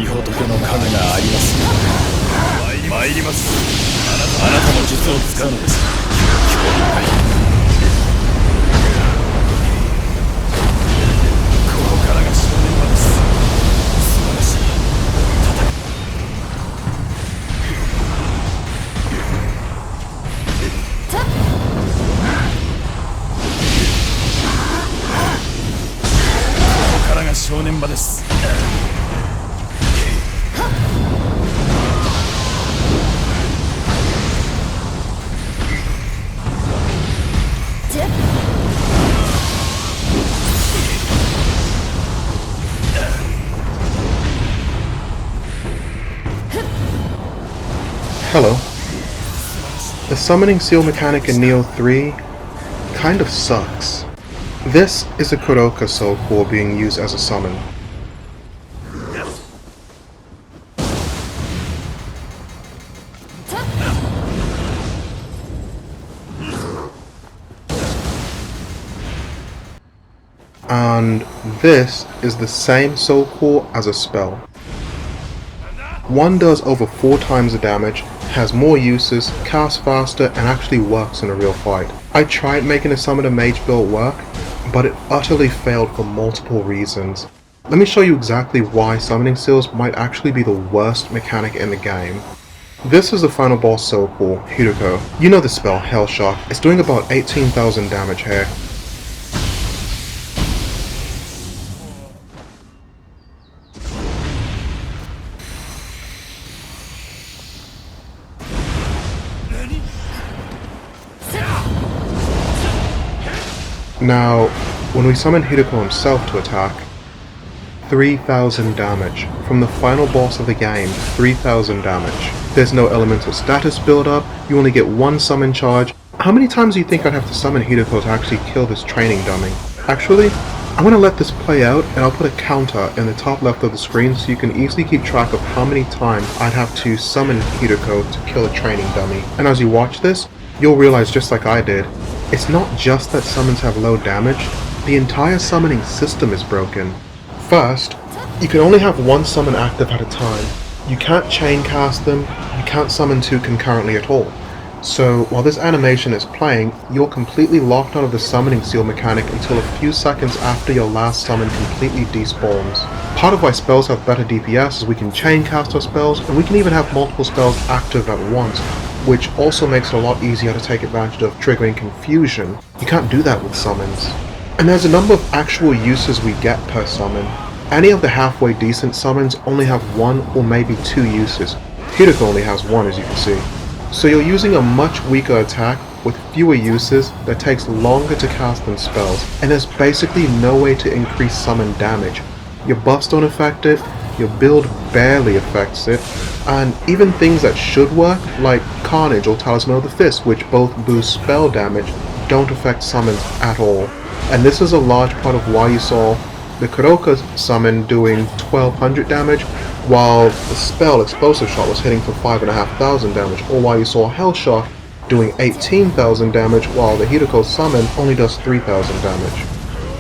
仏の影があります。参ります。あなたの術を使うのです。興味深い。ここからが正念場です。素晴らしい。ここからが正念場です。Hello. The summoning seal mechanic in Nioh 3 kind of sucks. This is a Koroka Soul Core being used as a summon. And this is the same Soul Core as a spell. One does over 4 times the damage, has more uses, casts faster, and actually works in a real fight. I tried making a Summoner Mage Build work, but it utterly failed for multiple reasons. Let me show you exactly why summoning seals might actually be the worst mechanic in the game. This is the final boss Soul Core, Hiriko. You know the spell, Hellshock. It's doing about 18,000 damage here. Now, when we summon Hiriko himself to attack, 3,000 damage. From the final boss of the game, 3,000 damage. There's no elemental status build up, you only get one summon charge. How many times do you think I'd have to summon Hiriko to actually kill this training dummy? Actually, I'm gonna let this play out and I'll put a counter in the top left of the screen so you can easily keep track of how many times I'd have to summon Hiriko to kill a training dummy. And as you watch this, you'll realize just like I did, it's not just that summons have low damage, the entire summoning system is broken. First, you can only have one summon active at a time. You can't chain cast them, you can't summon 2 concurrently at all. So while this animation is playing, you're completely locked out of the summoning seal mechanic until a few seconds after your last summon completely despawns. Part of why spells have better DPS is we can chain cast our spells, and we can even have multiple spells active at once, which also makes it a lot easier to take advantage of triggering confusion. You can't do that with summons. And there's a number of actual uses we get per summon. Any of the halfway decent summons only have 1 or maybe 2 uses. Hiriko only has 1, as you can see. So you're using a much weaker attack with fewer uses that takes longer to cast than spells, and there's basically no way to increase summon damage. Your buffs don't affect it, your build barely affects it, and even things that should work, like Carnage or Talisman of the Fist, which both boost spell damage, don't affect summons at all. And this is a large part of why you saw the Koroka summon doing 1200 damage, while the spell Explosive Shot was hitting for 5,500 damage, or why you saw Hellshock doing 18,000 damage, while the Hiriko summon only does 3,000 damage.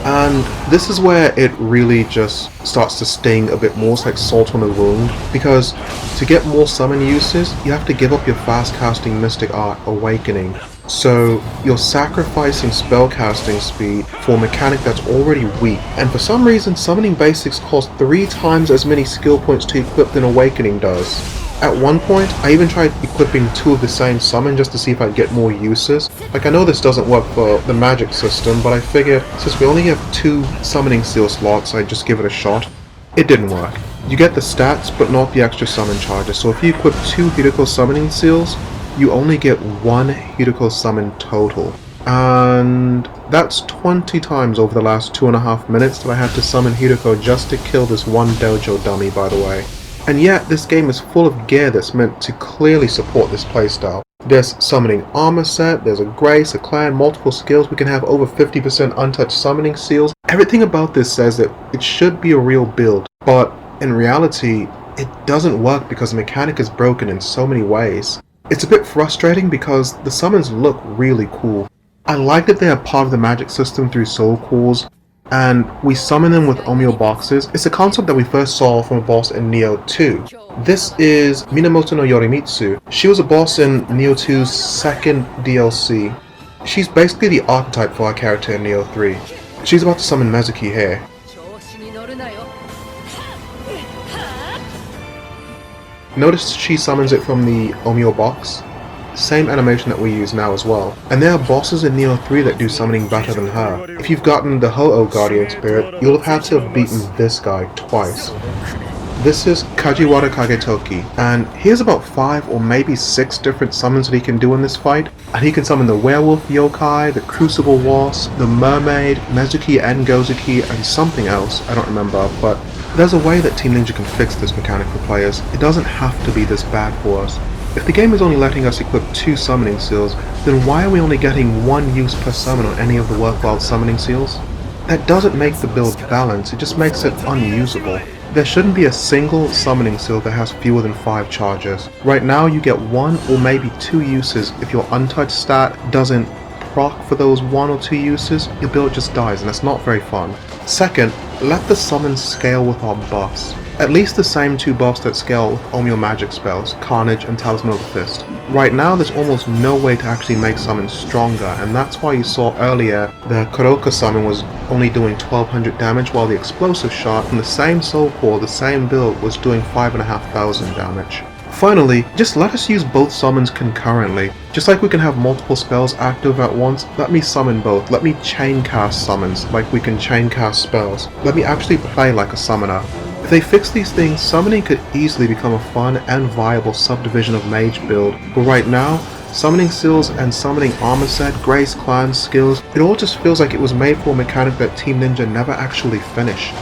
And this is where it really just starts to sting a bit more. It's like salt on a wound, because to get more summon uses, you have to give up your fast casting Mystic Art Awakening. So you're sacrificing spellcasting speed for a mechanic that's already weak, and for some reason summoning basics cost 3 times as many skill points to equip than Awakening does. At one point, I even tried equipping 2 of the same summon just to see if I'd get more uses. Like, I know this doesn't work for the magic system, but I figured since we only have 2 summoning seal slots, I'd just give it a shot. It didn't work. You get the stats, but not the extra summon charges, so if you equip 2 Hiriko summoning seals, you only get 1 Hiriko summon total. And that's 20 times over the last 2.5 minutes that I had to summon Hiriko just to kill this one dojo dummy, by the way. And yet, this game is full of gear that's meant to clearly support this playstyle. There's summoning armor set, there's a grace, a clan, multiple skills, we can have over 50% untouched summoning seals. Everything about this says that it should be a real build, but in reality, it doesn't work because the mechanic is broken in so many ways. It's a bit frustrating because the summons look really cool. I like that they are part of the magic system through soul cores, and we summon them with Omeo boxes. It's a concept that we first saw from a boss in Nioh 2. This is Minamoto no Yorimitsu. She was a boss in Nioh 2's second DLC. She's basically the archetype for our character in Nioh 3. She's about to summon Mezuki here. Notice she summons it from the Omeo box. Same animation that we use now as well. And there are bosses in Nioh 3 that do summoning better than her. If you've gotten the Ho-Oh Guardian Spirit, you'll have had to have beaten this guy twice. This is Kajiwara Kagetoki, and he has about 5 or maybe 6 different summons that he can do in this fight. And he can summon the Werewolf Yokai, the Crucible Wasp, the Mermaid, Mezuki and Gozuki, and something else, I don't remember, but there's a way that Team Ninja can fix this mechanic for players. It doesn't have to be this bad for us. If the game is only letting us equip 2 summoning seals, then why are we only getting 1 use per summon on any of the worthwhile summoning seals? That doesn't make the build balanced, it just makes it unusable. There shouldn't be a single summoning seal that has fewer than 5 charges. Right now you get 1 or maybe 2 uses. If your untouched stat doesn't proc for those 1 or 2 uses, your build just dies and that's not very fun. Second, let the summons scale with our buffs. At least the same 2 buffs that scale with Omeo magic spells, Carnage and Talisman of the Fist. Right now there's almost no way to actually make summons stronger, and that's why you saw earlier the Koroka summon was only doing 1200 damage, while the explosive shot from the same soul core, the same build, was doing 5500 damage. Finally, just let us use both summons concurrently. Just like we can have multiple spells active at once, let me summon both. Let me chain cast summons like we can chain cast spells. Let me actually play like a summoner. If they fix these things, summoning could easily become a fun and viable subdivision of Mage Build, but right now, summoning seals and summoning armor set, grace, clan, skills, it all just feels like it was made for a mechanic that Team Ninja never actually finished.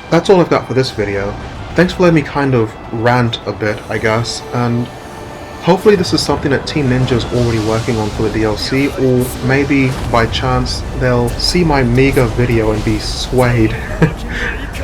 That's all I've got for this video. Thanks for letting me kind of rant a bit, I guess, and hopefully this is something that Team Ninja is already working on for the DLC, or maybe by chance they'll see my meager video and be swayed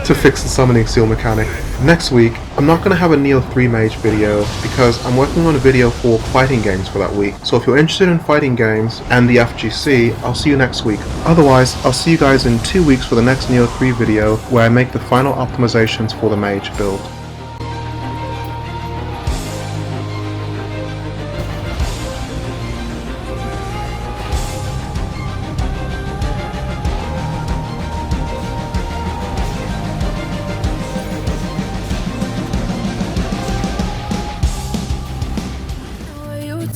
to fix the summoning seal mechanic. Next week, I'm not going to have a Nioh 3 Mage video because I'm working on a video for fighting games for that week. So if you're interested in fighting games and the FGC, I'll see you next week. Otherwise, I'll see you guys in 2 weeks for the next Nioh 3 video where I make the final optimizations for the Mage build.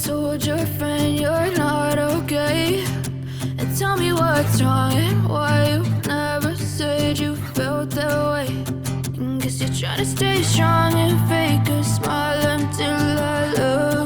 Told your friend you're not okay, and tell me what's wrong and why you never said you felt that way. And guess you're trying to stay strong and fake a smile until I love